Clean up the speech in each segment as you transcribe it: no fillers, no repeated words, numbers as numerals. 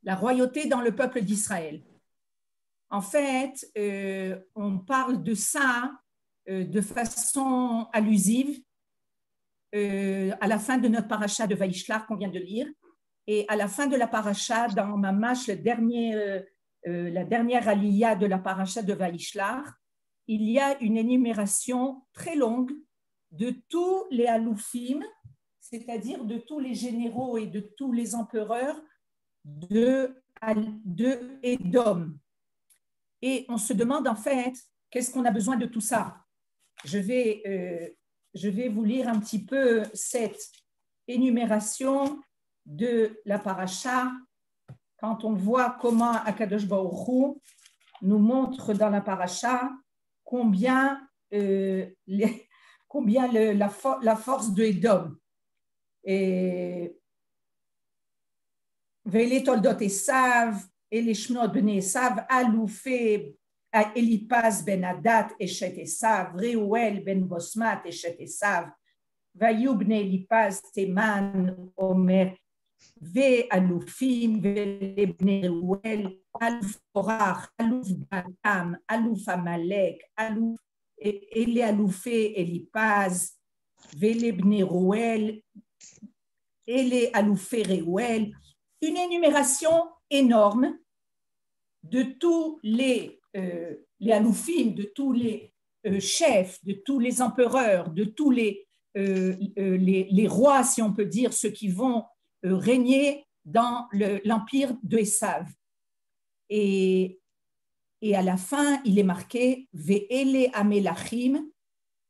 la royauté dans le peuple d'Israël. En fait, on parle de ça de façon allusive à la fin de notre paracha de Vaïshlach qu'on vient de lire, et à la fin de la paracha, dans Mamash, la dernière aliyah de la paracha de Vaïshlach, il y a une énumération très longue de tous les aloufim, c'est-à-dire de tous les généraux et de tous les empereurs de Édom. Et on se demande en fait, qu'est-ce qu'on a besoin de tout ça? Je vais vous lire un petit peu cette énumération de la paracha, quand on voit comment Akadosh Baruch Hu nous montre dans la paracha combien la force de Édom. Ve'ele toldot Esav, ele shmot bnei Esav, aloufé Elipaz ben Adat eshet Esav, Reuel ben Bosmat eshet Esav, vayu bnei Elipaz Teman Omer, ve'aloufim ve'lebnei Reuel, alouf Korach, alouf Gatam, alouf Amalek, alouf ele aloufé Elipaz, ve'lebnei Reuel, ele aloufé Reuel. Une énumération énorme de tous les aloufim, de tous les chefs, de tous les empereurs, de tous les rois, si on peut dire, ceux qui vont régner dans l'empire de Esav. Et à la fin, il est marqué « Ve'ele amelachim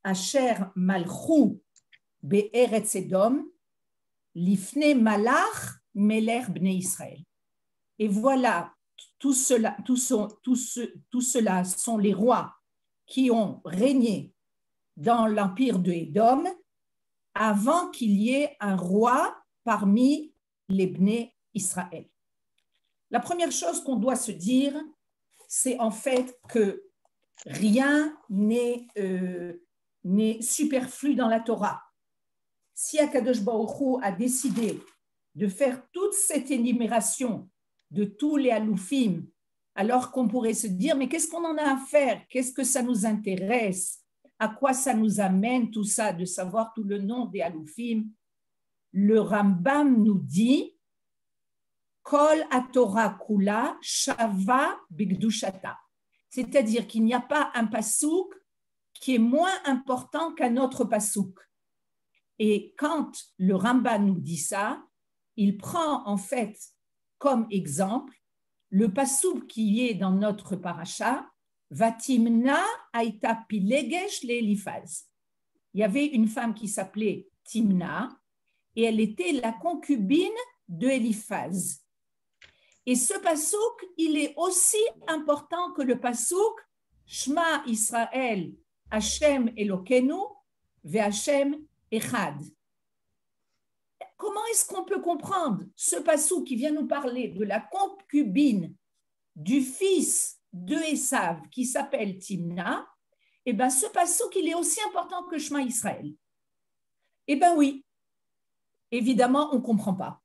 asher malchou be'eretz Edom lifne malach Melech Bnei Israël ». Et voilà, tout cela sont les rois qui ont régné dans l'empire de Édom avant qu'il y ait un roi parmi les Bnei Israël. La première chose qu'on doit se dire, c'est en fait que rien n'est superflu dans la Torah. Si Akadosh Baruch Hu a décidé de faire toute cette énumération de tous les aloufim, alors qu'on pourrait se dire, mais qu'est-ce qu'on en a à faire? Qu'est-ce que ça nous intéresse? À quoi ça nous amène tout ça, de savoir tout le nom des aloufim? Le Rambam nous dit, Kol HaTorah Kula Shava Bigdushata. C'est-à-dire qu'il n'y a pas un pasouk qui est moins important qu'un autre pasouk. Et quand le Rambam nous dit ça, il prend en fait comme exemple le passouk qui est dans notre paracha, Vatimna Aïta Pilegesh Le'Eliphaz. Il y avait une femme qui s'appelait Timna et elle était la concubine de Eliphaz. Et ce passouk, il est aussi important que le passouk Shema Israël, Hashem Elokenu, Ve'Hashem Echad. Comment est-ce qu'on peut comprendre ce passouk qui vient nous parler de la concubine du fils de Esav qui s'appelle Timna? Eh bien, ce passouk, il est aussi important que Shema Israël. Eh bien oui, évidemment, on ne comprend pas.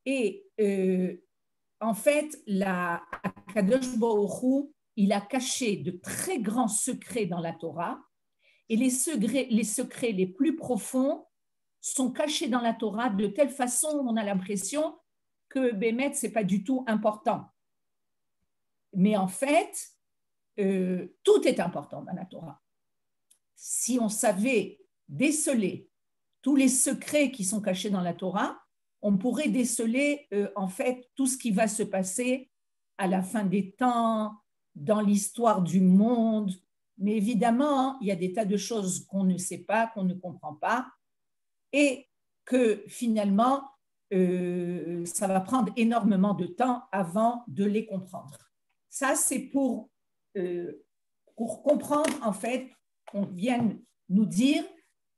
Et en fait, Akadosh Baruch Hu, il a caché de très grands secrets dans la Torah, et les secrets les plus profonds sont cachés dans la Torah de telle façon on a l'impression que Bémet, ce n'est pas du tout important. Mais en fait, tout est important dans la Torah. Si on savait déceler tous les secrets qui sont cachés dans la Torah, on pourrait déceler en fait tout ce qui va se passer à la fin des temps, dans l'histoire du monde. Mais évidemment, il y a des tas de choses qu'on ne sait pas, qu'on ne comprend pas, et que finalement, ça va prendre énormément de temps avant de les comprendre. Ça, c'est pour comprendre, en fait, qu'on vienne nous dire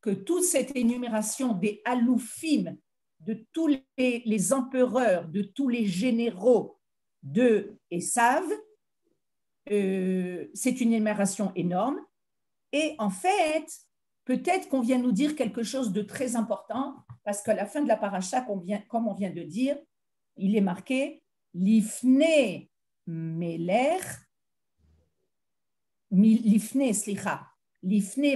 que toute cette énumération des aloufim, de tous les empereurs, de tous les généraux de Esav, c'est une énumération énorme. Et en fait, peut-être qu'on vient nous dire quelque chose de très important, parce qu'à la fin de la paracha, comme on vient de dire, il est marqué Lifne Meler, Lifne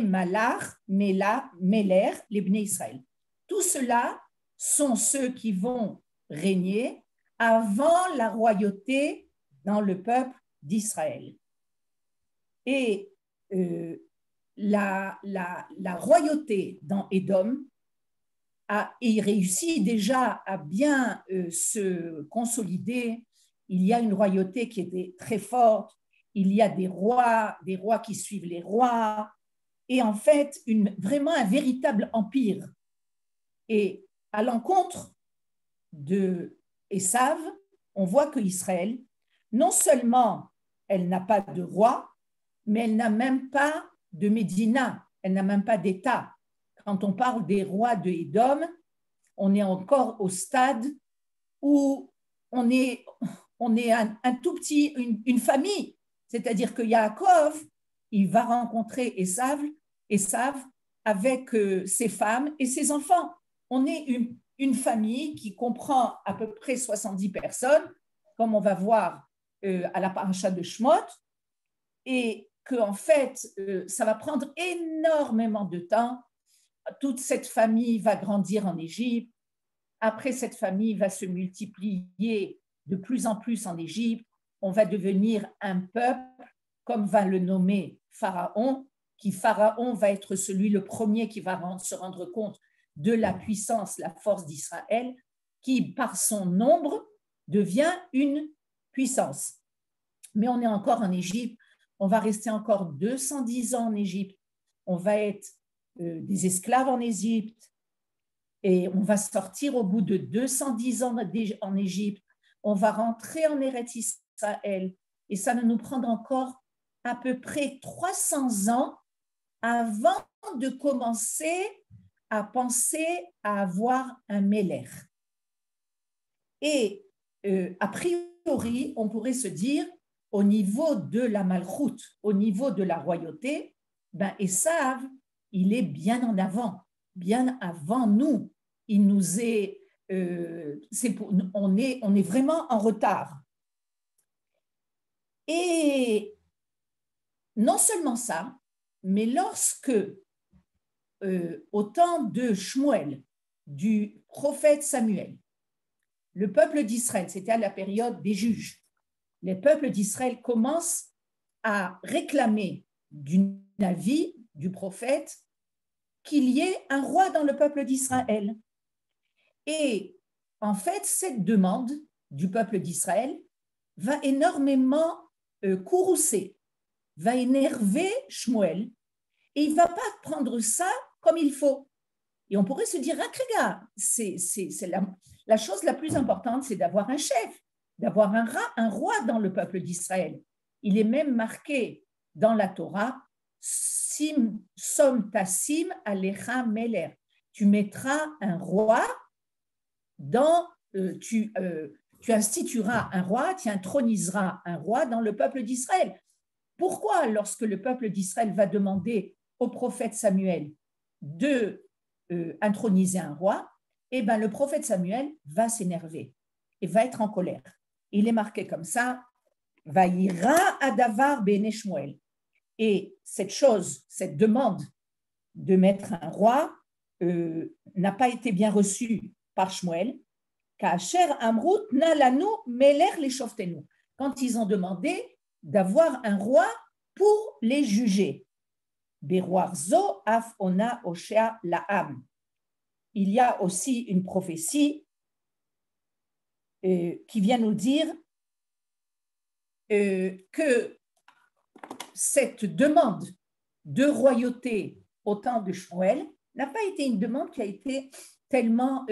Malach, Meler, les Bnei Israël. Tout cela sont ceux qui vont régner avant la royauté dans le peuple d'Israël. Et la royauté dans Édom il réussit déjà à bien se consolider. Il y a une royauté qui était très forte. Il y a des rois qui suivent les rois. Et en fait, vraiment un véritable empire. Et à l'encontre de Ésav, on voit que Israël, non seulement elle n'a pas de roi, mais elle n'a même pas de Médina, elle n'a même pas d'État. Quand on parle des rois de Édom, on est encore au stade où on est un tout petit, une famille. C'est-à-dire que Yaakov, il va rencontrer Ésav avec ses femmes et ses enfants. On est une famille qui comprend à peu près 70 personnes, comme on va voir à la paracha de Shemot, et qu'en fait, ça va prendre énormément de temps. Toute cette famille va grandir en Égypte. Après, cette famille va se multiplier de plus en plus en Égypte. On va devenir un peuple, comme va le nommer Pharaon, Pharaon va être le premier qui va se rendre compte de la puissance, la force d'Israël, qui, par son nombre, devient une puissance. Mais on est encore en Égypte. On va rester encore 210 ans en Égypte. On va être des esclaves en Égypte et on va sortir au bout de 210 ans en Égypte. On va rentrer en Eretz Israël et ça va nous prendre encore à peu près 300 ans avant de commencer à penser à avoir un Méler. Et a priori, on pourrait se dire, au niveau de la malchoute, au niveau de la royauté, ben Ésav, il est bien en avant, bien avant nous. Il nous est, on est vraiment en retard. Et non seulement ça, mais lorsque, au temps de Shmuel, du prophète Samuel, le peuple d'Israël, c'était à la période des juges, les peuples d'Israël commencent à réclamer d'un avis du prophète qu'il y ait un roi dans le peuple d'Israël. Et en fait, cette demande du peuple d'Israël va énormément courroucer, va énerver Shmuel, et il ne va pas prendre ça comme il faut. Et on pourrait se dire, c'est la chose la plus importante, c'est d'avoir un chef, d'avoir un roi dans le peuple d'Israël. Il est même marqué dans la Torah, Som Tassim Alecha Meler. Tu mettras un roi tu institueras un roi, tu introniseras un roi dans le peuple d'Israël. Pourquoi, lorsque le peuple d'Israël va demander au prophète Samuel de introniser un roi, eh ben, le prophète Samuel va s'énerver et va être en colère. Il est marqué comme ça, Vaïra Adavar Bene Shmuel. Et cette demande de mettre un roi n'a pas été bien reçue par Shmuel. Kacher Amrut Nalanu Meler les Shoftenu. Quand ils ont demandé d'avoir un roi pour les juger. Beroarzo Af Ona Oshea Laam. Il y a aussi une prophétie qui vient nous dire que cette demande de royauté au temps de Shmuel n'a pas été une demande qui a été tellement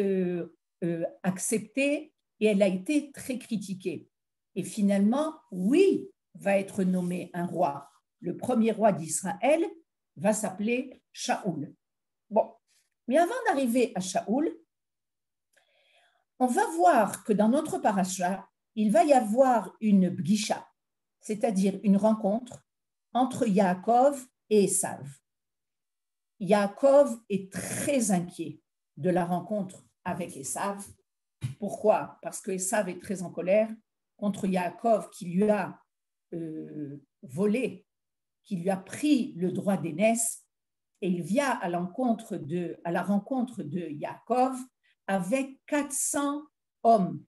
acceptée et elle a été très critiquée. Et finalement, oui, va être nommé un roi. Le premier roi d'Israël va s'appeler Shaoul. Bon, mais avant d'arriver à Shaoul, on va voir que dans notre paracha, il va y avoir une bgisha, c'est-à-dire une rencontre entre Yaakov et Ésav. Yaakov est très inquiet de la rencontre avec Ésav. Pourquoi? Parce que Ésav est très en colère contre Yaakov qui lui a volé, qui lui a pris le droit d'aînesse, et il vient à la rencontre de Yaakov avec 400 hommes,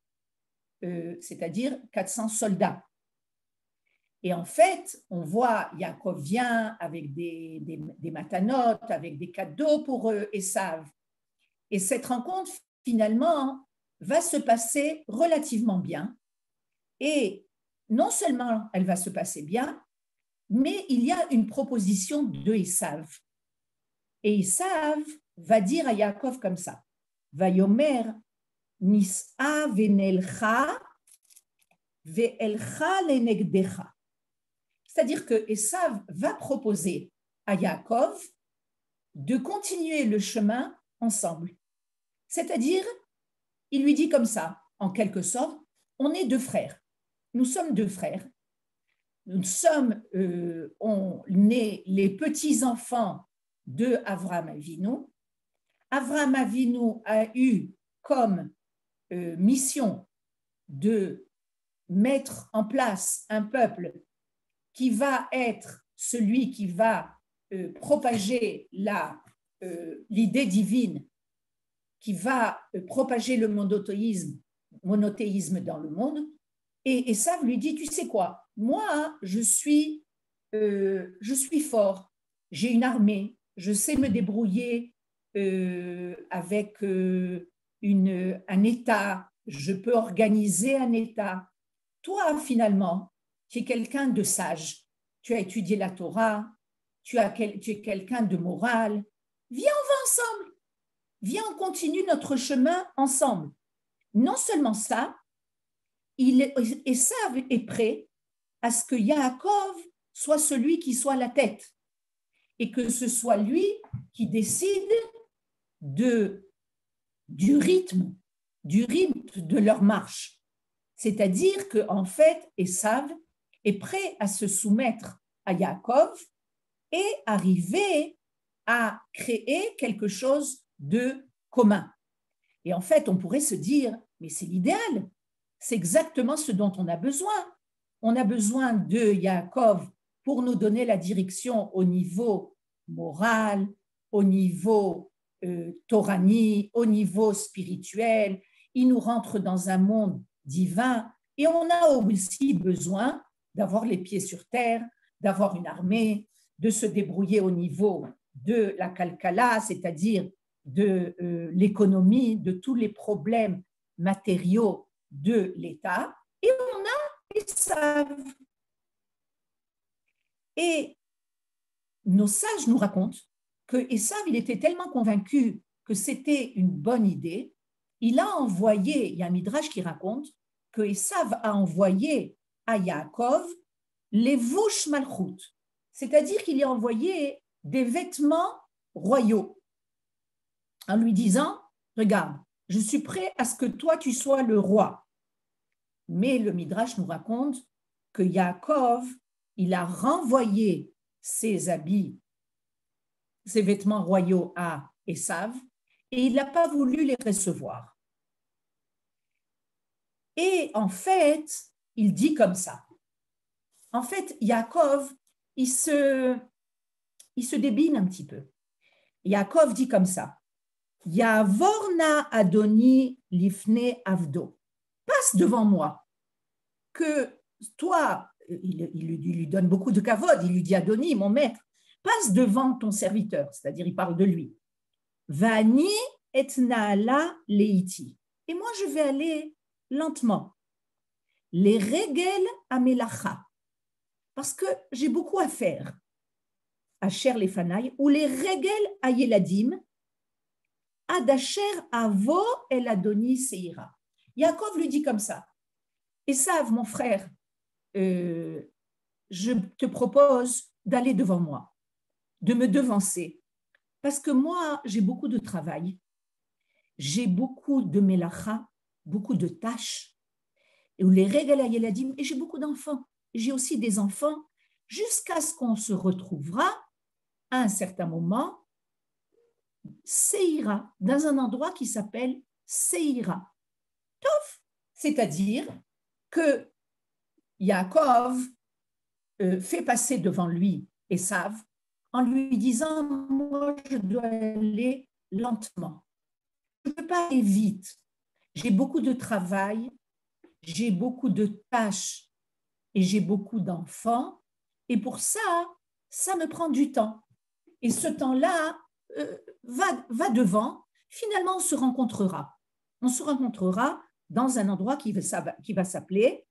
c'est-à-dire 400 soldats. Et en fait, on voit Yaakov vient avec des matanotes, avec des cadeaux pour Esav. Et cette rencontre, finalement, va se passer relativement bien. Et non seulement elle va se passer bien, mais il y a une proposition de Esav. Et Esav va dire à Yaakov comme ça, Vayomer nis'a venelcha ve'elcha lenegdecha. C'est-à-dire que Esav va proposer à Yaakov de continuer le chemin ensemble. C'est-à-dire, il lui dit comme ça, en quelque sorte, on est deux frères. Nous sommes deux frères. Nous sommes, on est les petits-enfants de Avraham Avinu. Avraham Avinu a eu comme mission de mettre en place un peuple qui va être celui qui va propager l'idée divine, qui va propager le monothéisme dans le monde. Et Esav lui dit, tu sais quoi, moi, je suis fort, j'ai une armée, je sais me débrouiller avec un État, je peux organiser un État. Toi, finalement, tu es quelqu'un de sage, tu as étudié la Torah, tu es quelqu'un de moral. Viens, on va ensemble. Viens, on continue notre chemin ensemble. Non seulement ça, Esav est prêt à ce que Yaakov soit celui qui soit la tête et que ce soit lui qui décide du rythme de leur marche. C'est-à-dire qu'en fait, Esav est prêt à se soumettre à Yaakov et arriver à créer quelque chose de commun. Et en fait, on pourrait se dire, mais c'est l'idéal, c'est exactement ce dont on a besoin. On a besoin de Yaakov pour nous donner la direction au niveau moral, au niveau torani, au niveau spirituel. Il nous rentre dans un monde divin et on a aussi besoin d'avoir les pieds sur terre, d'avoir une armée, de se débrouiller au niveau de la kalkala, c'est-à-dire de l'économie, de tous les problèmes matériaux de l'État. Et on a Esav. Et nos sages nous racontent que Esav, il était tellement convaincu que c'était une bonne idée, il a envoyé, il y a un midrash qui raconte que Esav a envoyé à Yaakov les vouches malchut, c'est-à-dire qu'il lui a envoyé des vêtements royaux en lui disant, regarde, je suis prêt à ce que toi tu sois le roi. Mais le midrash nous raconte que Yaakov, il a renvoyé ses habits, ses vêtements royaux à Esav et il n'a pas voulu les recevoir. Et en fait, il dit comme ça. En fait, Yaakov, il se débine un petit peu. Yaakov dit comme ça. Yavorna Adoni lifne avdo. Passe devant moi. Que toi, il lui donne beaucoup de kavod, il lui dit Adoni, mon maître, passe devant ton serviteur, c'est-à-dire il parle de lui. Vani et naala leiti. Et moi, je vais aller lentement. Les regel amelacha. Parce que j'ai beaucoup à faire. Asher lefanaï, ou les regel ayeladim, Adasher avo el Adoni seira. Yaakov lui dit comme ça. Esav, mon frère, je te propose d'aller devant moi, de me devancer. Parce que moi, j'ai beaucoup de travail, j'ai beaucoup de melacha, beaucoup de tâches, et les règles à Yeladim, et j'ai beaucoup d'enfants. J'ai aussi des enfants, jusqu'à ce qu'on se retrouvera à un certain moment, Seira, dans un endroit qui s'appelle Seira. C'est-à-dire que Yaakov fait passer devant lui Esav en lui disant, moi, je dois aller lentement. Je ne peux pas aller vite. J'ai beaucoup de travail, j'ai beaucoup de tâches et j'ai beaucoup d'enfants. Et pour ça, ça me prend du temps. Et ce temps-là va devant. Finalement, on se rencontrera. On se rencontrera dans un endroit qui va s'appeler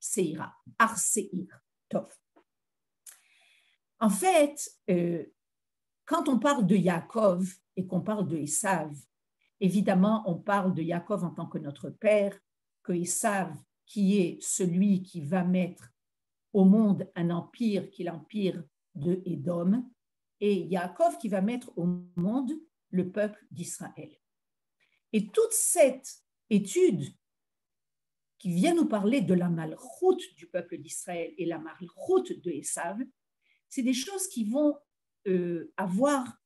Seira, Ar-Seir, Tov. En fait, quand on parle de Yaakov et qu'on parle de Esav, évidemment, on parle de Yaakov en tant que notre père, que Esav, qui est celui qui va mettre au monde un empire qui est l'empire de Édom, et Yaakov qui va mettre au monde le peuple d'Israël. Et toute cette étude qui vient nous parler de la malchoute du peuple d'Israël et la malchoute de Esav, c'est des choses qui vont avoir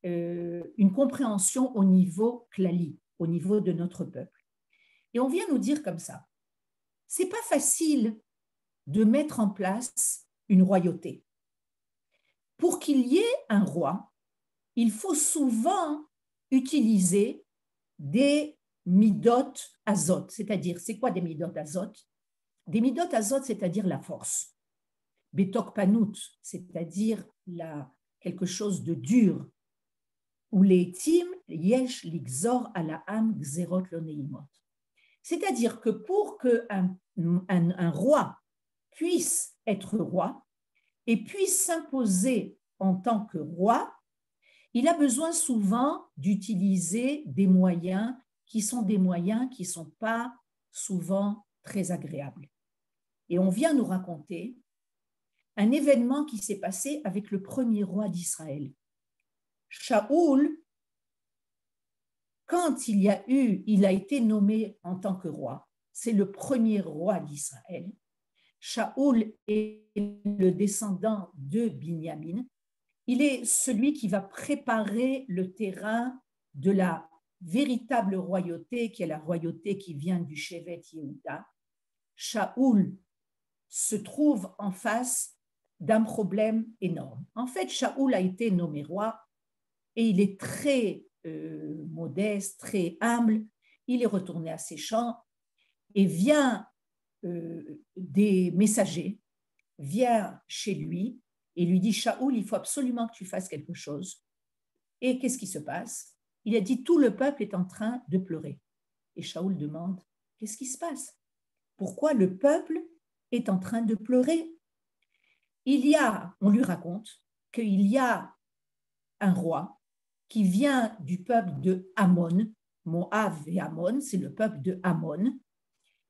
une compréhension au niveau klali, au niveau de notre peuple. Et on vient nous dire comme ça, c'est pas facile de mettre en place une royauté. Pour qu'il y ait un roi, il faut souvent utiliser des midot azot, c'est-à-dire, c'est quoi des midot azot? Des midot azot, c'est-à-dire la force. Betok panout, c'est-à-dire quelque chose de dur. Ou les tim yesh ligzor ala am gzerot lo neimot. C'est-à-dire que pour qu'un roi puisse être roi et puisse s'imposer en tant que roi, il a besoin souvent d'utiliser des moyens qui sont des moyens qui ne sont pas souvent très agréables. Et on vient nous raconter un événement qui s'est passé avec le premier roi d'Israël. Shaoul, quand il a été nommé en tant que roi, c'est le premier roi d'Israël. Shaoul est le descendant de Binyamin. Il est celui qui va préparer le terrain de la véritable royauté, qui est la royauté qui vient du Shevet Yehuda. Shaoul se trouve en face d'un problème énorme. En fait, Shaoul a été nommé roi et il est très modeste, très humble. Il est retourné à ses champs et vient des messagers, vient chez lui et lui dit, Shaoul, il faut absolument que tu fasses quelque chose. Et qu'est-ce qui se passe? Il a dit, tout le peuple est en train de pleurer. Et Shaoul demande, qu'est-ce qui se passe? Pourquoi le peuple est en train de pleurer? On lui raconte qu'il y a un roi qui vient du peuple de Ammon, Moab et Ammon, c'est le peuple de Ammon.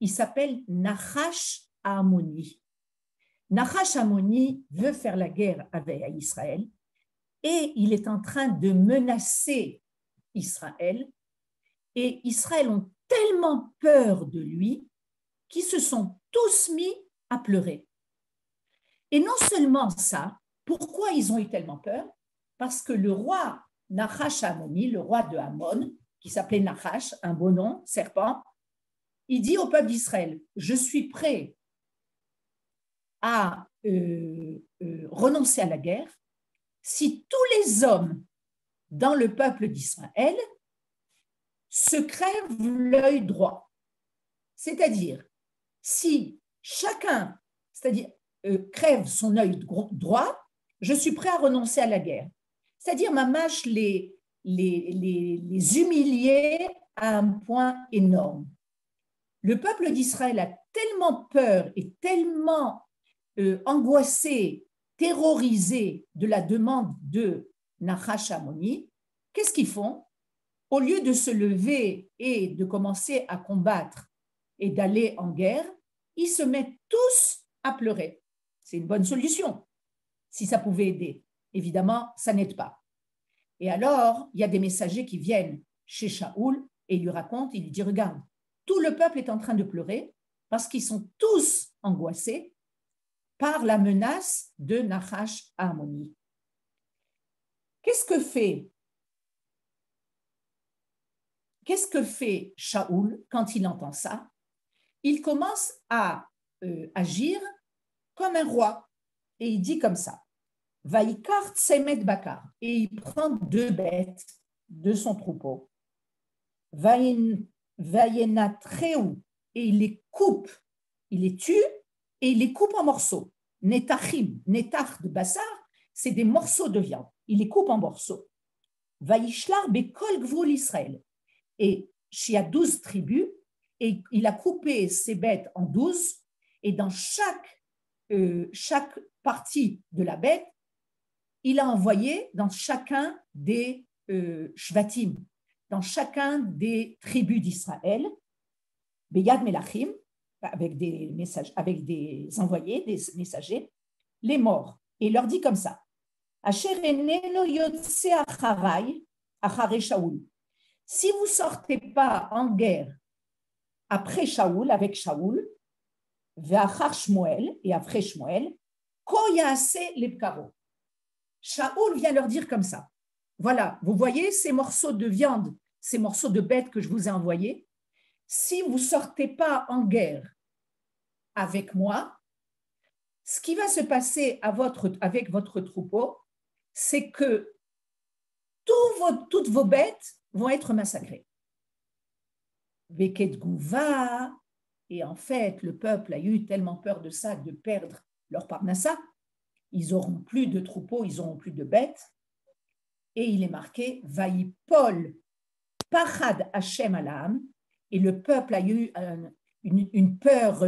Il s'appelle Nachash Ammoni. Nachash Ammoni veut faire la guerre avec Israël et il est en train de menacer Israël. Et Israël ont tellement peur de lui qu'ils se sont tous mis à pleurer. Et non seulement ça, pourquoi ils ont eu tellement peur? Parce que le roi Nachash Ammoni, le roi de Ammon, qui s'appelait Nachash, un beau nom, serpent, il dit au peuple d'Israël, je suis prêt à renoncer à la guerre si tous les hommes dans le peuple d'Israël se crèvent l'œil droit. C'est-à-dire, si chacun, crève son œil droit, je suis prêt à renoncer à la guerre. C'est-à-dire, mamash les humilier à un point énorme. Le peuple d'Israël a tellement peur et tellement angoissé, terrorisé de la demande de Nachash Ammoni, qu'est-ce qu'ils font? Au lieu de se lever et de commencer à combattre et d'aller en guerre, ils se mettent tous à pleurer. C'est une bonne solution, si ça pouvait aider. Évidemment, ça n'aide pas. Et alors, il y a des messagers qui viennent chez Shaoul et il lui racontent, il lui dit, regarde, tout le peuple est en train de pleurer parce qu'ils sont tous angoissés par la menace de Nachash Ammoni. Qu'est-ce que fait Shaoul quand il entend ça? il commence à agir comme un roi. Et il dit comme ça, Vaikar Tsemet Bakar. Et il prend 2 bêtes de son troupeau. Vayenatreu. Et il les coupe, il les tue et il les coupe en morceaux. Netachim, netach de bassar, c'est des morceaux de viande. Il les coupe en morceaux. Vaishlar bekol gvul Israël. Et il y a 12 tribus, et il a coupé ces bêtes en 12, et dans chaque partie de la bête, il a envoyé dans chacun des shvatim, dans chacun des tribus d'Israël, Beyad Melachim, avec des envoyés, des messagers, les morts. Et il leur dit comme ça, Asher eneno yotse acharai, acharei Shaoul. Si vous ne sortez pas en guerre après Shaoul, avec Shaoul, ve'achar Shmuel, et après Shmuel, ko yaase lebkaro. Shaoul vient leur dire comme ça. Voilà, vous voyez ces morceaux de viande, ces morceaux de bêtes que je vous ai envoyés. Si vous ne sortez pas en guerre avec moi, ce qui va se passer avec votre troupeau, c'est que toutes vos bêtes vont être massacrées. Veket Gouva, et en fait, le peuple a eu tellement peur de ça, de perdre leur parnassa, ils n'auront plus de troupeaux, ils n'auront plus de bêtes. Et il est marqué Vaïpol Pachad Hashem Alam, et le peuple a eu une peur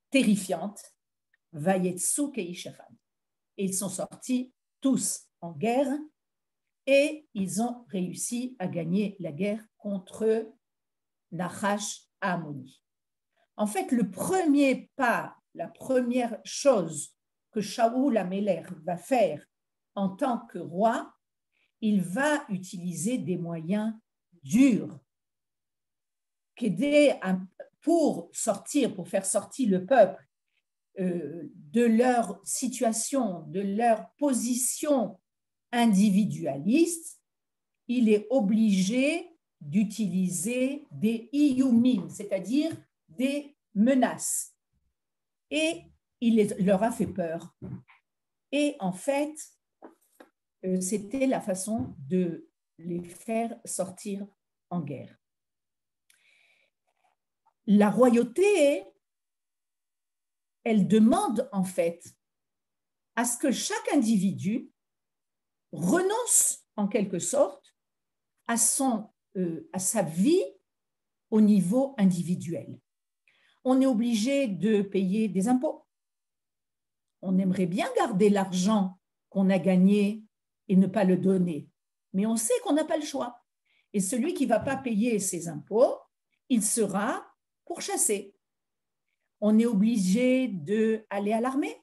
terrifiante. Vayetsu Keishafan. Et ils sont sortis tous en guerre et ils ont réussi à gagner la guerre contre Nachash Amoni. En fait, le premier pas, la première chose que Shaoul Améler va faire en tant que roi, il va utiliser des moyens durs pour faire sortir le peuple de leur situation, de leur position individualiste. Il est obligé d'utiliser des iyumim, c'est-à-dire des menaces. Et il leur a fait peur. Et en fait, c'était la façon de les faire sortir en guerre. La royauté, elle demande en fait à ce que chaque individu renonce en quelque sorte à sa vie au niveau individuel. On est obligé de payer des impôts. On aimerait bien garder l'argent qu'on a gagné et ne pas le donner, mais on sait qu'on n'a pas le choix. Et celui qui ne va pas payer ses impôts, il sera pourchassé. On est obligé d'aller à l'armée.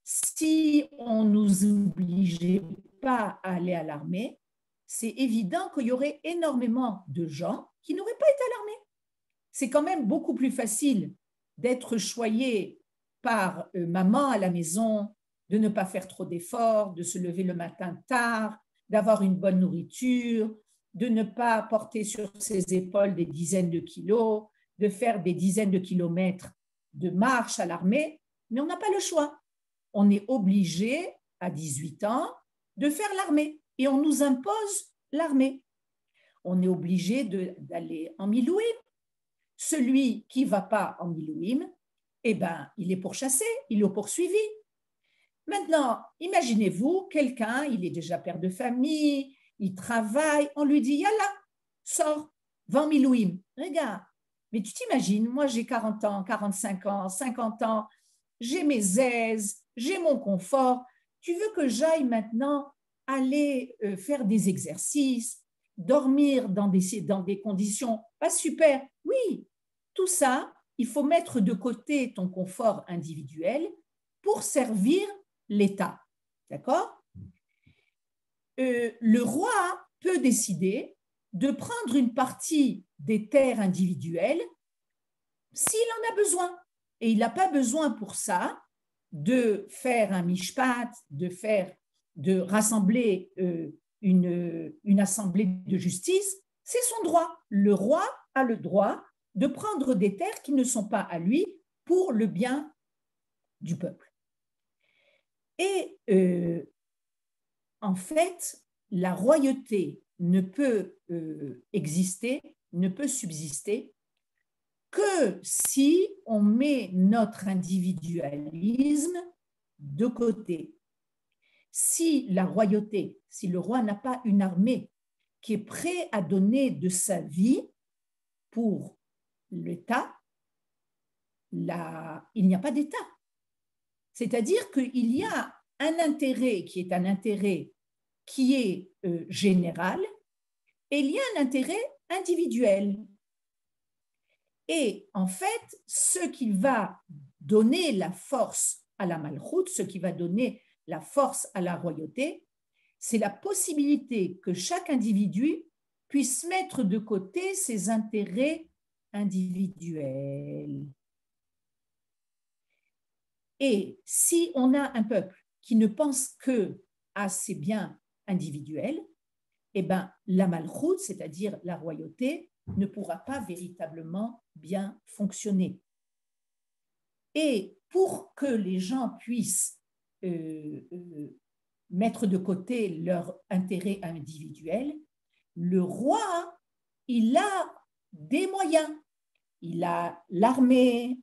Si on ne nous obligeait pas à aller à l'armée, c'est évident qu'il y aurait énormément de gens qui n'auraient pas été à l'armée. C'est quand même beaucoup plus facile d'être choyé par maman à la maison, de ne pas faire trop d'efforts, de se lever le matin tard, d'avoir une bonne nourriture, de ne pas porter sur ses épaules des dizaines de kilos, de faire des dizaines de kilomètres de marche à l'armée, mais on n'a pas le choix. On est obligé, à 18 ans, de faire l'armée et on nous impose l'armée. On est obligé d'aller en Milouim. Celui qui ne va pas en Milouim, eh ben, il est pourchassé, il est poursuivi. Maintenant, imaginez-vous, quelqu'un, il est déjà père de famille, il travaille, on lui dit, yalla, sors, va en Milouim. Regarde, mais tu t'imagines, moi j'ai 40 ans, 45 ans, 50 ans, j'ai mes aises, j'ai mon confort. Tu veux que j'aille maintenant aller faire des exercices, dormir dans des conditions pas super? Oui, tout ça, il faut mettre de côté ton confort individuel pour servir l'État. D'accord? Le roi peut décider de prendre une partie des terres individuelles s'il en a besoin. Et il n'a pas besoin pour ça de faire un mishpat, de rassembler une assemblée de justice. C'est son droit. Le roi a le droit de prendre des terres qui ne sont pas à lui pour le bien du peuple. Et en fait, la royauté ne peut exister, ne peut subsister que si on met notre individualisme de côté. Si la royauté, si le roi n'a pas une armée qui est prêt à donner de sa vie pour l'État, il n'y a pas d'État. C'est-à-dire qu'il y a un intérêt qui est un intérêt qui est général et il y a un intérêt individuel. Et en fait, ce qui va donner la force à la malchoute, ce qui va donner la force à la royauté, c'est la possibilité que chaque individu puisse mettre de côté ses intérêts individuels. Et si on a un peuple qui ne pense que à ses biens individuels, eh ben, la malchoute, c'est-à-dire la royauté, ne pourra pas véritablement bien fonctionner. Et pour que les gens puissent mettre de côté leur intérêt individuel, le roi, il a des moyens. Il a l'armée,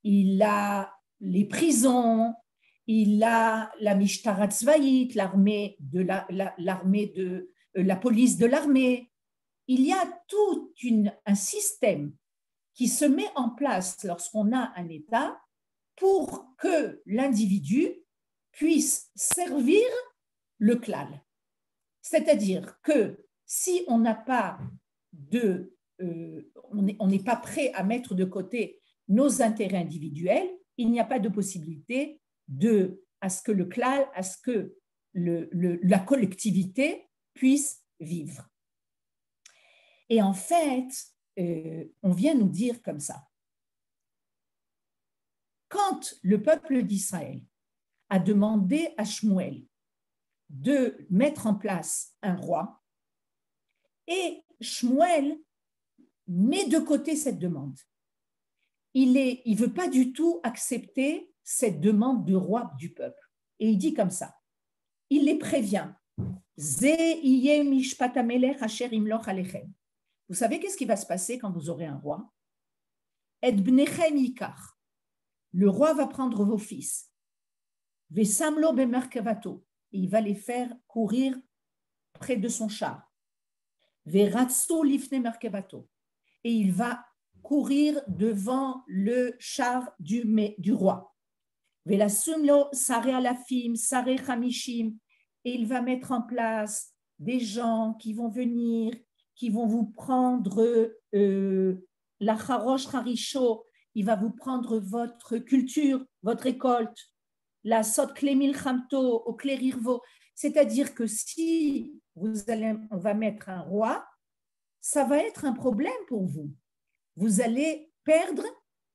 il a les prisons, il a la Mishtara Tzvaït, l'armée de la police de l'armée. Il y a tout un système qui se met en place lorsqu'on a un État pour que l'individu puisse servir le klal. C'est-à-dire que si on n'a pas on n'est pas prêt à mettre de côté nos intérêts individuels, il n'y a pas de possibilité à ce que le klal, à ce que la collectivité puisse vivre. Et en fait, on vient nous dire comme ça. Quand le peuple d'Israël a demandé à Shmuel de mettre en place un roi, et Shmuel met de côté cette demande. Il veut pas du tout accepter cette demande de roi du peuple. Et il dit comme ça, il les prévient. Vous savez qu'est-ce qui va se passer quand vous aurez un roi? Et bnechem yikar. Le roi va prendre vos fils. Vesamlo bemerkavato. Et il va les faire courir près de son char. Veratsu lifne merkavato. Et il va courir devant le char du roi. Velasumlo sare alafim, sare chamishim. Et il va mettre en place des gens qui vont venir, qui vont vous prendre la charosh harisho, il va vous prendre votre culture, votre récolte, la sot klemil chamto, au clérirvo. C'est-à-dire que si on va mettre un roi, ça va être un problème pour vous. Vous allez perdre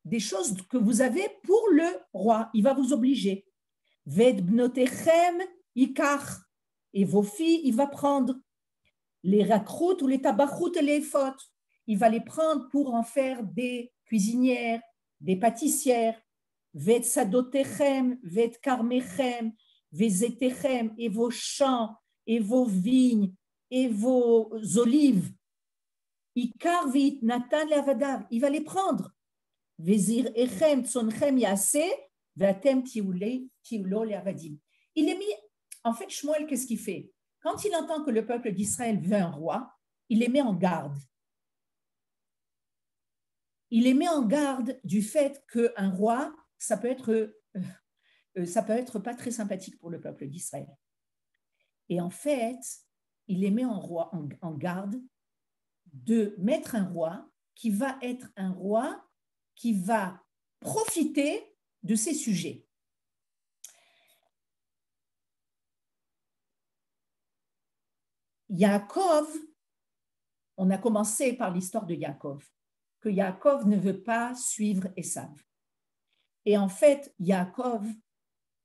des choses que vous avez pour le roi. Il va vous obliger. Ved bnotechem ikar. Et vos filles, il va prendre les rakrout ou les tabachout et les fautes. Il va les prendre pour en faire des cuisinières, des pâtissières. Ved sadotechem, ved karmechem, vezetechem, et vos champs, et vos vignes, et vos olives. Ikar vit natan lavadav. Il va les prendre. Vezir echem tsonchem yase, vatem tiulo leavadim. Il est mis, en fait, Shmuel, qu'est-ce qu'il fait? Quand il entend que le peuple d'Israël veut un roi, il les met en garde. Il les met en garde du fait qu'un roi, ça peut être pas très sympathique pour le peuple d'Israël. Et en fait, il les met en garde de mettre un roi qui va être un roi qui va profiter de ses sujets. Yaakov, on a commencé par l'histoire de Yaakov, que Yaakov ne veut pas suivre Esav. Et en fait, Yaakov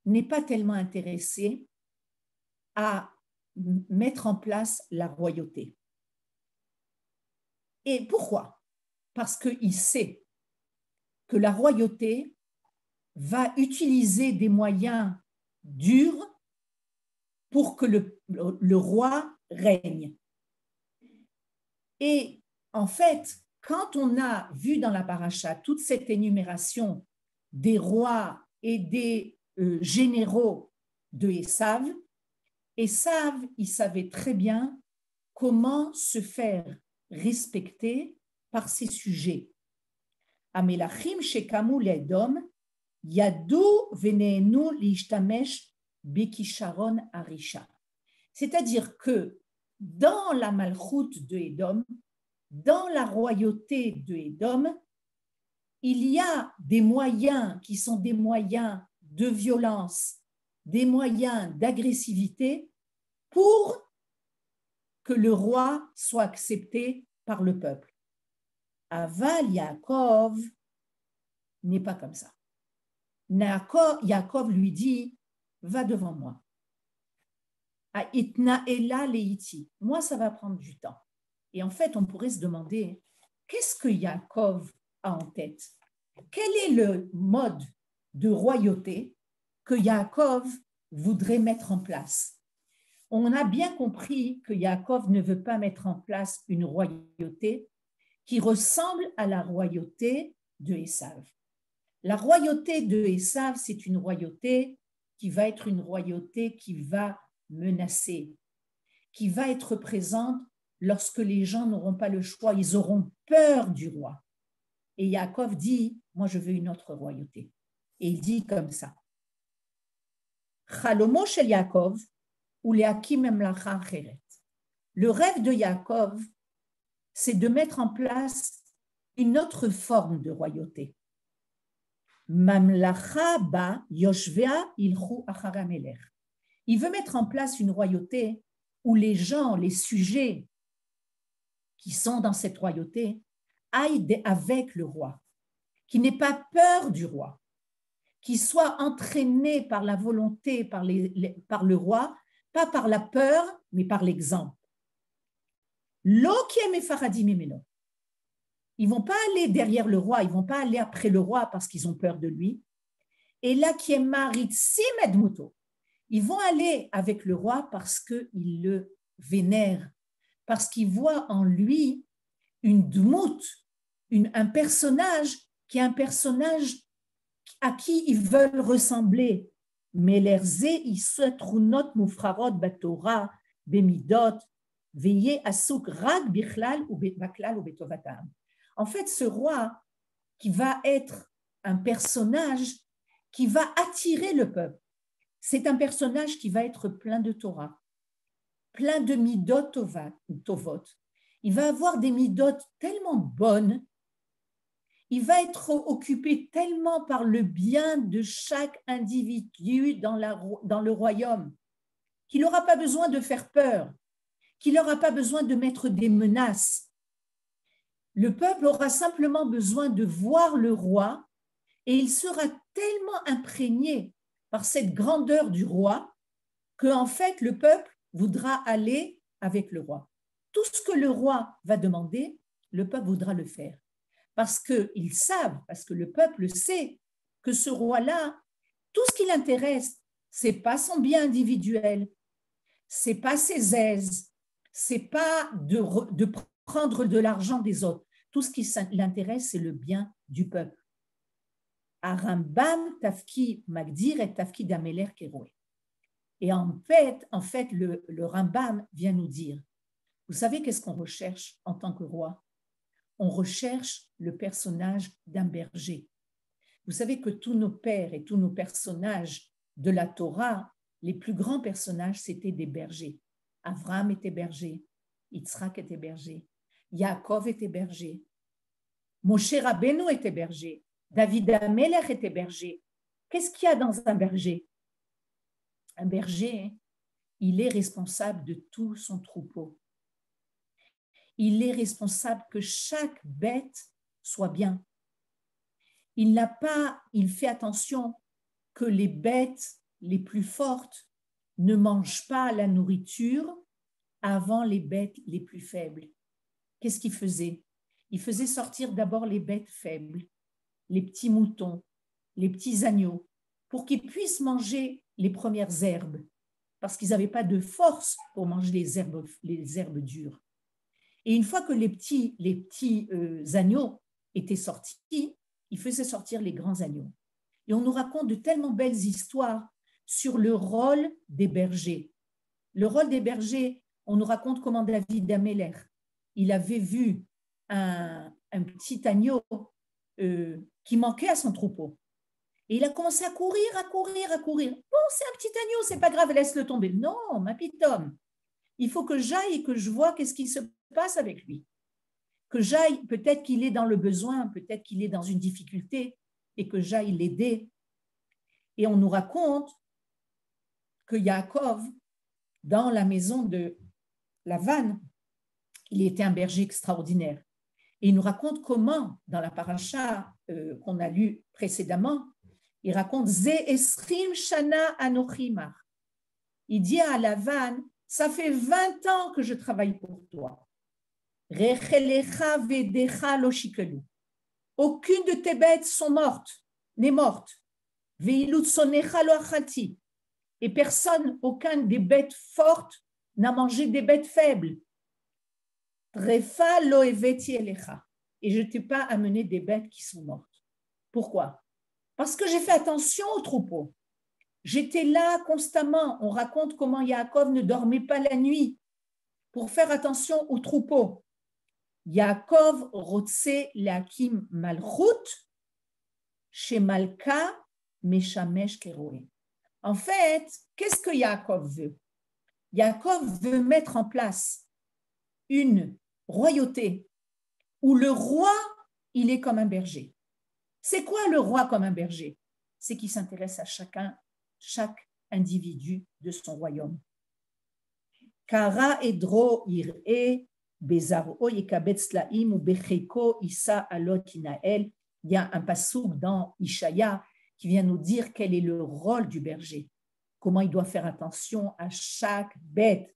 n'est pas tellement intéressé à mettre en place la royauté. Et pourquoi? parce qu'il sait que la royauté va utiliser des moyens durs pour que le roi règne. Et en fait, quand on a vu dans la paracha toute cette énumération des rois et des généraux de Esav, il savait très bien comment se faire respecter par ses sujets. Amelachim shekamu le'edom yadu veneenu lishtamesh bekisharon arisha. C'est-à-dire que dans la malchoute de Édom, dans la royauté de Édom, il y a des moyens qui sont des moyens de violence, des moyens d'agressivité pour que le roi soit accepté par le peuple. Aval Yaakov n'est pas comme ça. Yaakov lui dit, va devant moi. Moi, ça va prendre du temps. Et en fait, on pourrait se demander, qu'est-ce que Yaakov a en tête? Quel est le mode de royauté que Yaakov voudrait mettre en place? On a bien compris que Yaakov ne veut pas mettre en place une royauté qui ressemble à la royauté de Esav. La royauté de Esav, c'est une royauté qui va être une royauté qui va menacer, qui va être présente lorsque les gens n'auront pas le choix, ils auront peur du roi. Et Yaakov dit, moi je veux une autre royauté. Et il dit comme ça. Chalomo shel Yaakov ou le'akim memlacha acheret. Le rêve de Yaakov, c'est de mettre en place une autre forme de royauté. Mamlacha ba yoshvea ilchu achar hamelech. Il veut mettre en place une royauté où les gens, les sujets qui sont dans cette royauté aillent avec le roi, qui n'aient pas peur du roi, qui soient entraînés par la volonté, par le roi, pas par la peur, mais par l'exemple. Lo kiem efaradim imeno. Ils ne vont pas aller derrière le roi, ils ne vont pas aller après le roi parce qu'ils ont peur de lui. Et là, kiem maritzim edmuto. Ils vont aller avec le roi parce qu'ils le vénèrent, parce qu'ils voient en lui une dmout, un personnage qui est un personnage à qui ils veulent ressembler. Mais l'erze isetrunot mufrarot batora bemidot veye asuk rak bichlal ou baklal ou betovatam. En fait, ce roi qui va être un personnage qui va attirer le peuple, c'est un personnage qui va être plein de Torah, plein de midot tovot. Il va avoir des midot tellement bonnes, il va être occupé tellement par le bien de chaque individu dans le royaume qu'il n'aura pas besoin de faire peur, qu'il n'aura pas besoin de mettre des menaces. Le peuple aura simplement besoin de voir le roi et il sera tellement imprégné par cette grandeur du roi qu'en fait le peuple voudra aller avec le roi. Tout ce que le roi va demander, le peuple voudra le faire. Parce qu'ils savent, parce que le peuple sait que ce roi-là, tout ce qui l'intéresse, ce n'est pas son bien individuel, ce n'est pas ses aises, ce n'est pas de prendre de l'argent des autres. Tout ce qui l'intéresse, c'est le bien du peuple. Arambam tafki magdir et tafki d'ameler keroé. Et en fait le Rambam vient nous dire, vous savez qu'est-ce qu'on recherche en tant que roi? On recherche le personnage d'un berger. Vous savez que tous nos pères et tous nos personnages de la Torah, les plus grands personnages, c'était des bergers. Avraham était berger, Yitzhak était berger, Yaakov était berger, Moshe Rabbeinu était berger, David Amelech était berger. Qu'est-ce qu'il y a dans un berger? Un berger, il est responsable de tout son troupeau. Il est responsable que chaque bête soit bien. Il fait attention que les bêtes les plus fortes ne mangent pas la nourriture avant les bêtes les plus faibles. Qu'est-ce qu'il faisait? il faisait sortir d'abord les bêtes faibles, les petits moutons, les petits agneaux, pour qu'ils puissent manger les premières herbes, parce qu'ils n'avaient pas de force pour manger les herbes dures. Et une fois que les petits agneaux étaient sortis, il faisait sortir les grands agneaux. Et on nous raconte de tellement belles histoires sur le rôle des bergers. Le rôle des bergers, on nous raconte comment David Améler, il avait vu un petit agneau qui manquait à son troupeau. Et il a commencé à courir. Bon, c'est un petit agneau, c'est pas grave, laisse-le tomber. Non, ma petite homme, il faut que j'aille et que je vois qu'est-ce qui se passe avec lui. Que j'aille, peut-être qu'il est dans le besoin, peut-être qu'il est dans une difficulté, et que j'aille l'aider. Et on nous raconte que Yaakov, dans la maison de Lavan, il était un berger extraordinaire. Et il nous raconte comment, dans la paracha qu'on a lue précédemment, il raconte Ze esrim shana anochimar. Il dit à Lavan, ça fait 20 ans que je travaille pour toi. Rechelecha vedecha lo shikelu. Aucune de tes bêtes n'est morte. Veilut sonecha lo achati. Et personne, aucun des bêtes fortes n'a mangé des bêtes faibles. Trefa lo eveti elecha. Et je ne t'ai pas amené des bêtes qui sont mortes. Pourquoi? Parce que j'ai fait attention au troupeau. J'étais là constamment. On raconte comment Yaakov ne dormait pas la nuit pour faire attention au troupeau. Yaakov rotse leakim malchut chez Malka meshamesh keroé. En fait, qu'est-ce que Yaakov veut? Yaakov veut mettre en place une royauté où le roi, il est comme un berger. C'est quoi le roi comme un berger? C'est qu'il s'intéresse à chaque individu de son royaume. Kara edro ir'e bezaro yekabetz laim ou becheko isa alot inael. Il y a un passouk dans Ishaya qui vient nous dire quel est le rôle du berger, comment il doit faire attention à chaque bête.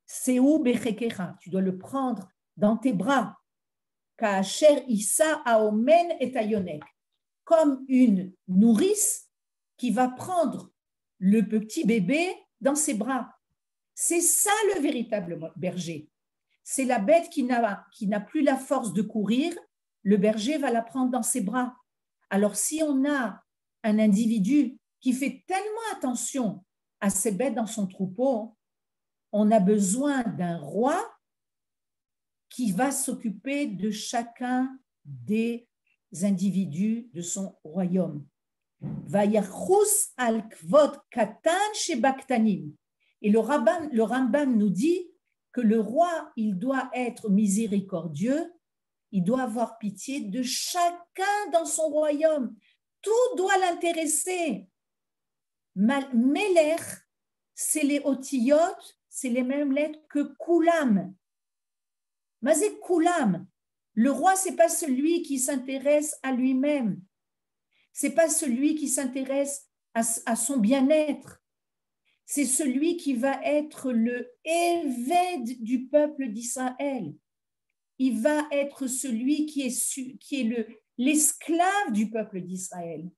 Seu bechekecha, tu dois le prendre dans tes bras. Kaacher isa aomen et ayonek, comme une nourrice qui va prendre le petit bébé dans ses bras. C'est ça le véritable berger. C'est la bête qui n'a plus la force de courir, le berger va la prendre dans ses bras. Alors si on a un individu qui fait tellement attention à ses bêtes dans son troupeau, on a besoin d'un roi qui va s'occuper de chacun des individus de son royaume. Vayachus al kvod katan shebaktanim. Et le Rambam nous dit que le roi, il doit être miséricordieux, il doit avoir pitié de chacun dans son royaume. Tout doit l'intéresser. Melech, c'est les otiyot, c'est les mêmes lettres que kulam. Mazé kulam. Le roi, c'est pas celui qui s'intéresse à lui-même. C'est pas celui qui s'intéresse à son bien-être. C'est celui qui va être le évêque du peuple d'Israël. Il va être celui qui est l'esclave du peuple d'Israël.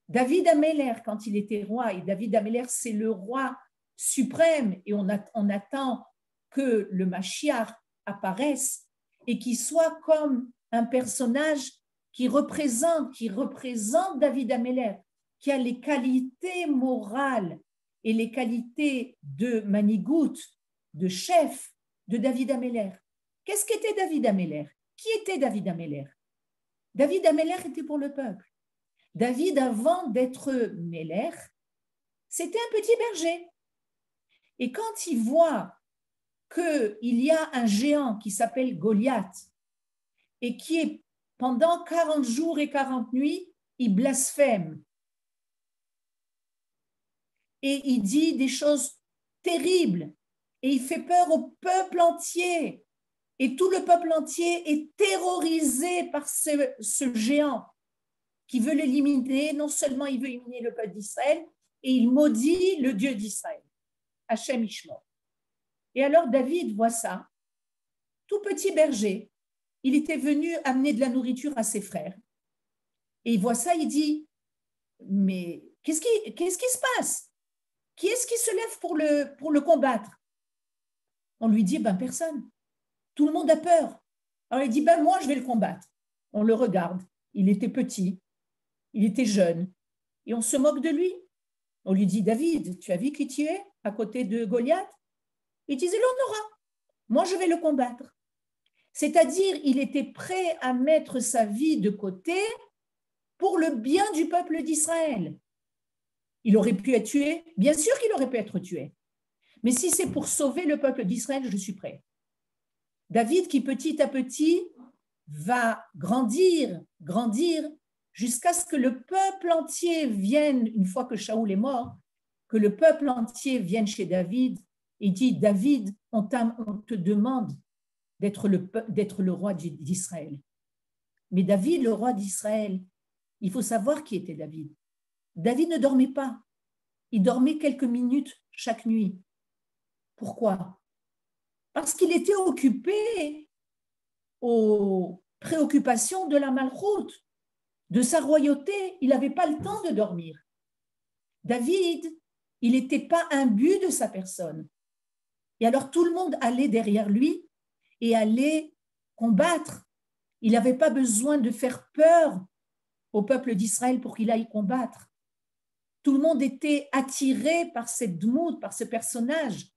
David Améler, quand il était roi, et David Améler, c'est le roi suprême, et on attend que le Mashiach apparaisse et qu'il soit comme un personnage qui représente David Améler, qui a les qualités morales et les qualités de manigout, de chef de David Améler. Qu'est-ce qu'était David Améler? Qui était David Améler? David Améler était pour le peuple. David, avant d'être Méler, c'était un petit berger. Et quand il voit qu'il y a un géant qui s'appelle Goliath et qui est pendant 40 jours et 40 nuits, il blasphème. Et il dit des choses terribles. Et il fait peur au peuple entier. Et tout le peuple entier est terrorisé par ce géant qui veut l'éliminer. Non seulement il veut éliminer le peuple d'Israël, et il maudit le Dieu d'Israël, Hachem Ishmor. Et alors David voit ça, tout petit berger, il était venu amener de la nourriture à ses frères. Et il voit ça, il dit, mais qu'est-ce qui se passe? Qui est-ce qui se lève pour le combattre? On lui dit, ben personne. Tout le monde a peur. Alors il dit, ben moi, je vais le combattre. On le regarde. Il était petit, il était jeune, et on se moque de lui. On lui dit, David, tu as vu qui tu es à côté de Goliath? Il disait, l'on aura. Moi, je vais le combattre. C'est-à-dire, il était prêt à mettre sa vie de côté pour le bien du peuple d'Israël. Il aurait pu être tué, bien sûr qu'il aurait pu être tué. Mais si c'est pour sauver le peuple d'Israël, je suis prêt. David, qui petit à petit va grandir, jusqu'à ce que le peuple entier vienne, une fois que Shaoul est mort, que le peuple entier vienne chez David et dit, David, on te demande d'être le roi d'Israël. Mais David, le roi d'Israël, il faut savoir qui était David. David ne dormait pas. Il dormait quelques minutes chaque nuit. Pourquoi? Parce qu'il était occupé aux préoccupations de la malchoute, de sa royauté. Il n'avait pas le temps de dormir. David, il n'était pas imbu de sa personne. Et alors tout le monde allait derrière lui et allait combattre. Il n'avait pas besoin de faire peur au peuple d'Israël pour qu'il aille combattre. Tout le monde était attiré par cette dmout, par ce personnage,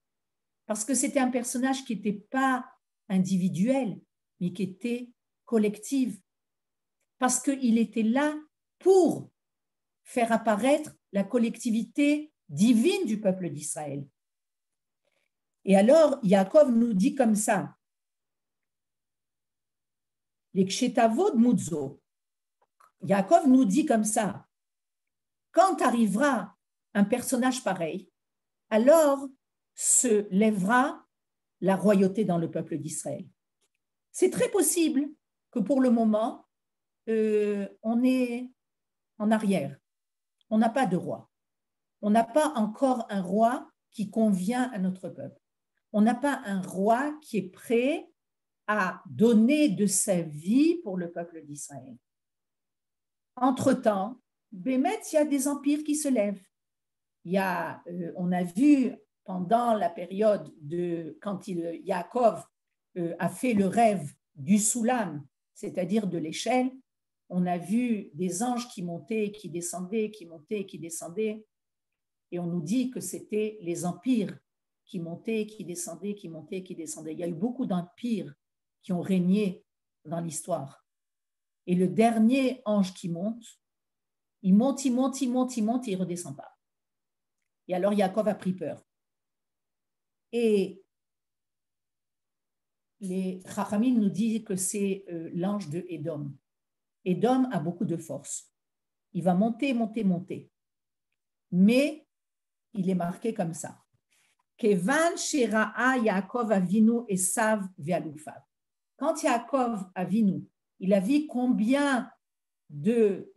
parce que c'était un personnage qui n'était pas individuel, mais qui était collectif, parce qu'il était là pour faire apparaître la collectivité divine du peuple d'Israël. Et alors, Yaakov nous dit comme ça, les kshetavod mudzo. Yaakov nous dit comme ça, quand arrivera un personnage pareil, alors se lèvera la royauté dans le peuple d'Israël. C'est très possible que pour le moment, on est en arrière. On n'a pas de roi. On n'a pas encore un roi qui convient à notre peuple. On n'a pas un roi qui est prêt à donner de sa vie pour le peuple d'Israël. Entre-temps, Bémet, il y a des empires qui se lèvent. On a vu pendant la période quand Yaakov a fait le rêve du Soulam, c'est-à-dire de l'échelle, on a vu des anges qui montaient, qui descendaient, qui montaient, qui descendaient, et on nous dit que c'était les empires qui montaient, qui descendaient, qui montaient, qui descendaient. Il y a eu beaucoup d'empires qui ont régné dans l'histoire. Et le dernier ange qui monte, il monte, et il ne redescend pas. Et alors Yaakov a pris peur. Et les Chachamim nous disent que c'est l'ange de Édom. Édom a beaucoup de force. Il va monter. Mais il est marqué comme ça. Kevan shera'a Yaakov avinu Esav ve'alufav. Quand Yaakov avinu, il a vu combien de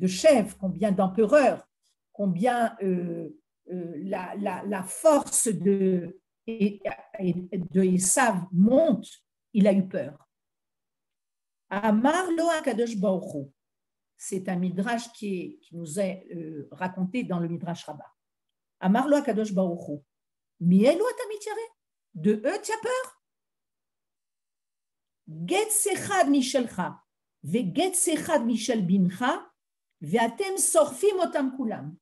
chefs, combien d'empereurs, combien la force de Esav monte, il a eu peur. Amar lo HaKadosh Baruch Hu. C'est un midrash qui nous est raconté dans le midrash Rabbah. Amar lo HaKadosh Baruch Hu. Mielu ata mityare? De eux, tu as peur? Getz echad mishelcha, vegetz echad mishel bincha, ve'atem sorfim otam kulam.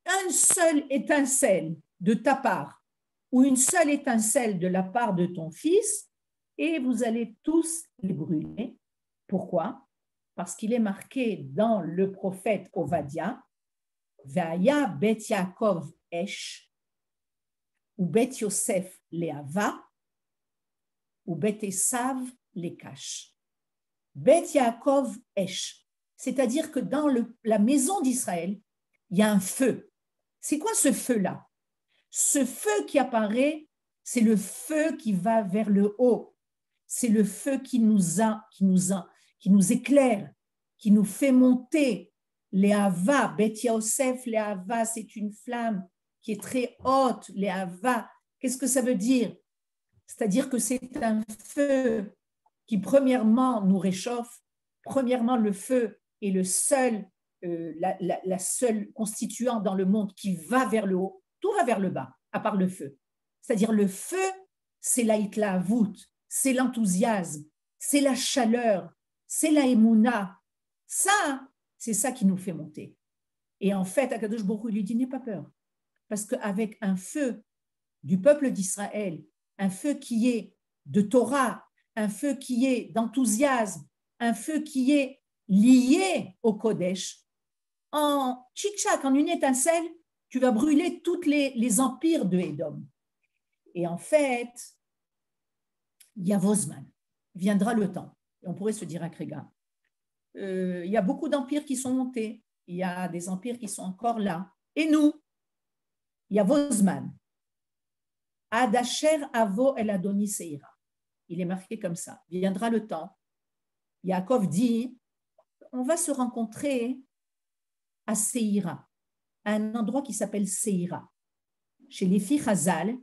Un seul étincelle de ta part, ou une seule étincelle de la part de ton fils, et vous allez tous les brûler. Pourquoi? Parce qu'il est marqué dans le prophète Ovadia, Ve'aya bet Yaakov esh, ou bet Yosef le'ava, ou bet Esav le'kash. Bet Yaakov esh, c'est-à-dire que dans la maison d'Israël, il y a un feu. C'est quoi ce feu-là? Ce feu qui apparaît, c'est le feu qui va vers le haut. C'est le feu qui nous éclaire, qui nous fait monter. Léava, Bet Yosef, Léava, c'est une flamme qui est très haute. Léava, qu'est-ce que ça veut dire? C'est-à-dire que c'est un feu qui, premièrement, nous réchauffe. Premièrement, le feu est le seul, la seule constituante dans le monde qui va vers le haut. Tout va vers le bas, à part le feu. C'est-à-dire le feu, c'est la hitlaavout, c'est l'enthousiasme, c'est la chaleur, c'est la émouna. Ça, c'est ça qui nous fait monter. Et en fait, Akadosh Baruch Hu lui dit, n'aie pas peur. Parce qu'avec un feu du peuple d'Israël, un feu qui est de Torah, un feu qui est d'enthousiasme, un feu qui est lié au Kodesh, en tchitchak, en une étincelle, tu vas brûler tous les empires de Édom. Et en fait, Yavozman, viendra le temps. Et on pourrait se dire à Kréga, il y a beaucoup d'empires qui sont montés, il y a des empires qui sont encore là. Et nous, Yavozman, Adasher Avo El Adoni Seira. Il est marqué comme ça. Viendra le temps. Yaakov dit, on va se rencontrer à Seira, à un endroit qui s'appelle Seira. Chez les filles Chazal,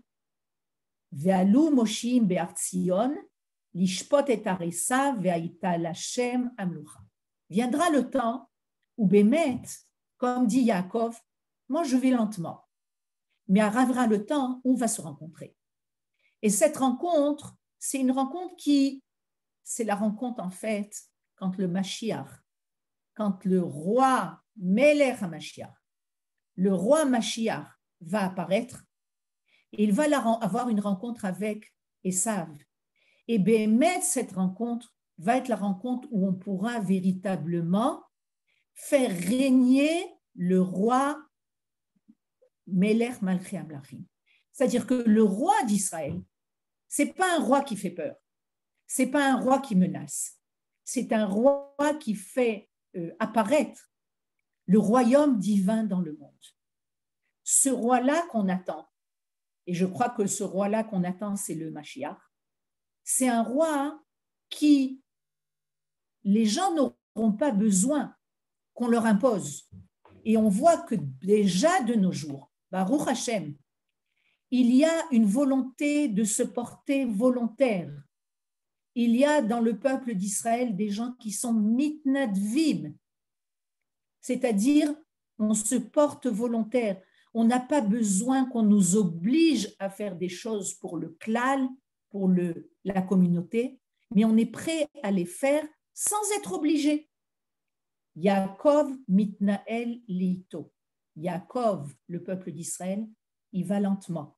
Ve'alu Moshim Be'artzion, Lishpot et Arissa, Ve'aita Lashem Amlucha. Viendra le temps où Bémet, comme dit Yaakov, moi je vais lentement, mais arrivera le temps où on va se rencontrer. Et cette rencontre, c'est une rencontre c'est la rencontre en fait, quand le Mashiach, quand le roi Melech HaMashiach, le roi Mashiach va apparaître, et il va avoir une rencontre avec Esav. Et Bémet, cette rencontre va être la rencontre où on pourra véritablement faire régner le roi Melech Malchi Amlachim. C'est-à-dire que le roi d'Israël, ce n'est pas un roi qui fait peur, ce n'est pas un roi qui menace, c'est un roi qui fait apparaître le royaume divin dans le monde. Ce roi-là qu'on attend, et je crois que ce roi-là qu'on attend, c'est le Mashiach, c'est un roi qui, les gens n'auront pas besoin qu'on leur impose. Et on voit que déjà de nos jours, Baruch Hashem, il y a une volonté de se porter volontaire. Il y a dans le peuple d'Israël des gens qui sont mitnadvim, c'est-à-dire on se porte volontaire. On n'a pas besoin qu'on nous oblige à faire des choses pour le klal, pour la communauté, mais on est prêt à les faire sans être obligé. Yaakov mitnael liito. Yaakov, le peuple d'Israël, il va lentement.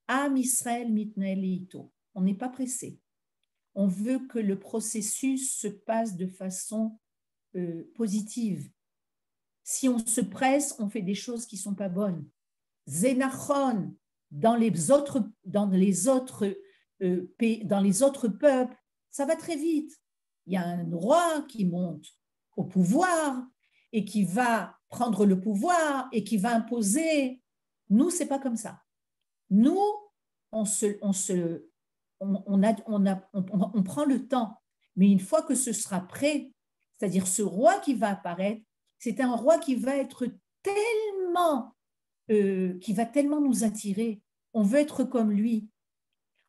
Am Israël mitnael liito. On n'est pas pressé. On veut que le processus se passe de façon positive. Si on se presse, on fait des choses qui ne sont pas bonnes. Zénachon, dans les autres peuples, ça va très vite. Il y a un roi qui monte au pouvoir et qui va prendre le pouvoir et qui va imposer. Nous, ce n'est pas comme ça. Nous, on prend le temps, mais une fois que ce sera prêt, c'est-à-dire ce roi qui va apparaître, c'est un roi qui va être qui va tellement nous attirer. On veut être comme lui,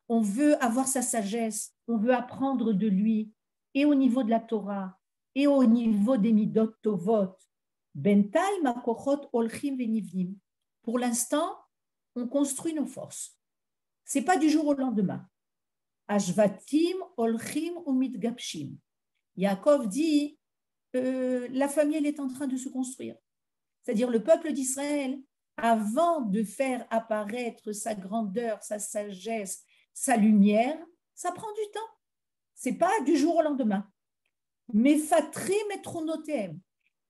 on veut avoir sa sagesse, on veut apprendre de lui, et au niveau de la Torah, et au niveau des midot tovot. Bentai makochot olchim venivnim. Pour l'instant, on construit nos forces. C'est pas du jour au lendemain. Ashvatim olchim umitgapshim. Yaakov dit la famille elle est en train de se construire. C'est-à-dire le peuple d'Israël, avant de faire apparaître sa grandeur, sa sagesse, sa lumière, ça prend du temps. C'est pas du jour au lendemain. Mais fatrim et tronotem.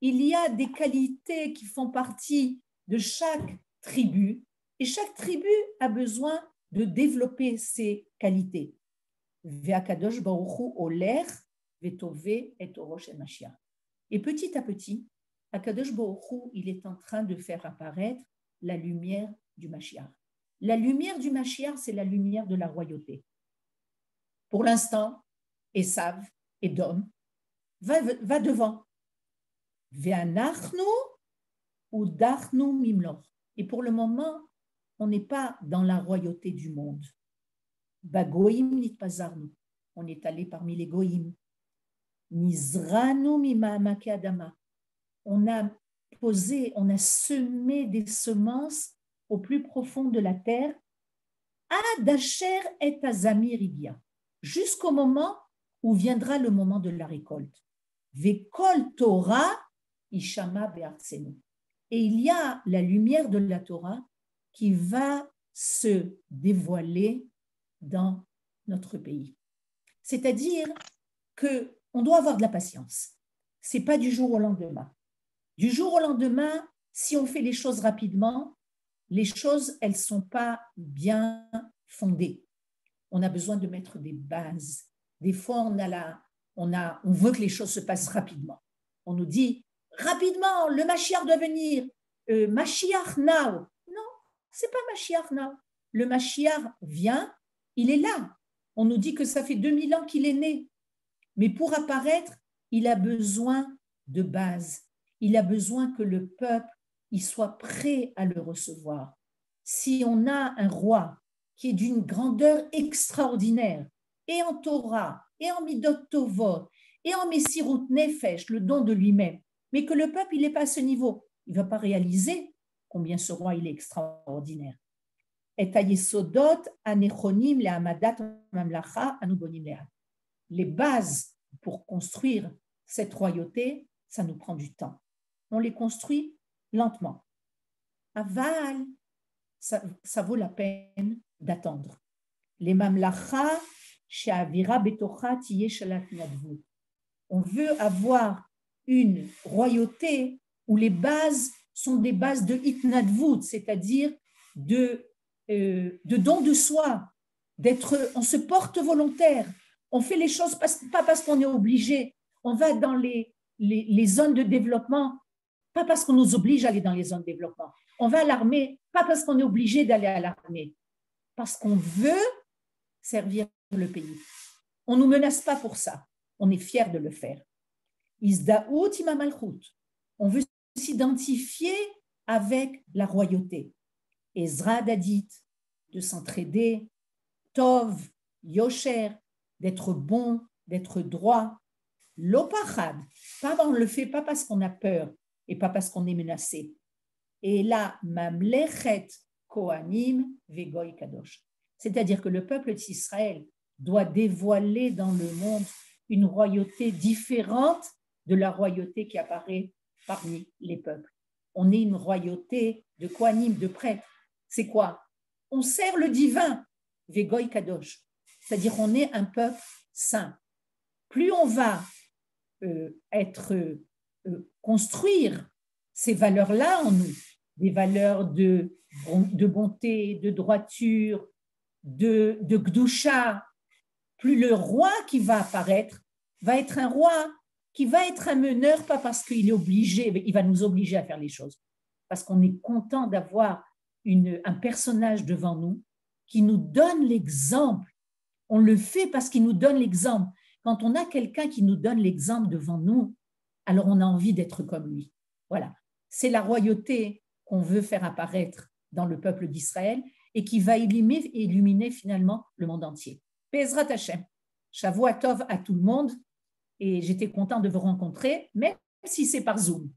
Il y a des qualités qui font partie de chaque tribu et chaque tribu a besoin de développer ces qualités. Ve'akadosh baruch hu olech ve'tove et orosh et Mashiach. Et petit à petit, Akadosh Baruch Hu, il est en train de faire apparaître la lumière du Mashiach. La lumière du Mashiach, c'est la lumière de la royauté. Pour l'instant, Esav, Édom, va devant. Ve'anachnu udachnu mimloch. Et pour le moment, on n'est pas dans la royauté du monde. Bagoïm nitpazarnu. On est allé parmi les goïm. Nizranu mima'amake adama. On a posé, on a semé des semences au plus profond de la terre. Adasher et azamir ibia. Jusqu'au moment où viendra le moment de la récolte. Vekol Torah ishama be'artsenu. Et il y a la lumière de la Torah qui va se dévoiler dans notre pays. C'est-à-dire qu'on doit avoir de la patience. Ce n'est pas du jour au lendemain. Du jour au lendemain, si on fait les choses rapidement, les choses, elles ne sont pas bien fondées. On a besoin de mettre des bases. Des fois, on veut que les choses se passent rapidement. On nous dit, rapidement, le Mashiach doit venir. Mashiach now. Non, ce n'est pas Mashiach now. Le Mashiach vient, il est là. On nous dit que ça fait 2000 ans qu'il est né. Mais pour apparaître, il a besoin de bases. Il a besoin que le peuple il soit prêt à le recevoir. Si on a un roi qui est d'une grandeur extraordinaire, et en Torah, et en Midot Tovot, et en Messirut Nefesh, le don de lui-même, mais que le peuple, il n'est pas à ce niveau, il ne va pas réaliser combien ce roi, il est extraordinaire. Et ayesodot anechonim le amadat mamlacha anubonim lehat. Les bases pour construire cette royauté, ça nous prend du temps. On les construit lentement. Aval, ça vaut la peine d'attendre. Les mamlacha she'avira betocha tiye shalat nadvut. On veut avoir une royauté où les bases sont des bases de itnadvut, c'est-à-dire de don de soi, on se porte volontaire, on fait les choses pas parce qu'on est obligé, on va dans les zones de développement, pas parce qu'on nous oblige à aller dans les zones de développement, on va à l'armée, pas parce qu'on est obligé d'aller à l'armée, parce qu'on veut servir le pays. On ne nous menace pas pour ça, on est fiers de le faire. Izdaout imamalchut, on veut s'identifier avec la royauté. Ezra Dadit, de s'entraider, Tov, Yosher, d'être bon, d'être droit, Lopachad, on ne le fait pas parce qu'on a peur et pas parce qu'on est menacé. Et là, Mamlechet Kohanim Vegoy Kadosh. C'est-à-dire que le peuple d'Israël doit dévoiler dans le monde une royauté différente de la royauté qui apparaît parmi les peuples. On est une royauté de Kohanim, de prêtres. C'est quoi? On sert le divin, Vegoy Kadosh. C'est-à-dire qu'on est un peuple saint. Plus on va construire ces valeurs-là en nous, des valeurs de bonté, de droiture, de gdusha, plus le roi qui va apparaître va être un roi qui va être un meneur, pas parce qu'il est obligé, mais il va nous obliger à faire les choses, parce qu'on est content d'avoir un personnage devant nous qui nous donne l'exemple. On le fait parce qu'il nous donne l'exemple. Quand on a quelqu'un qui nous donne l'exemple devant nous, alors on a envie d'être comme lui. Voilà. C'est la royauté qu'on veut faire apparaître dans le peuple d'Israël et qui va illuminer finalement le monde entier. Bezrat Hashem. Shavua Tov à tout le monde et j'étais content de vous rencontrer, même si c'est par Zoom.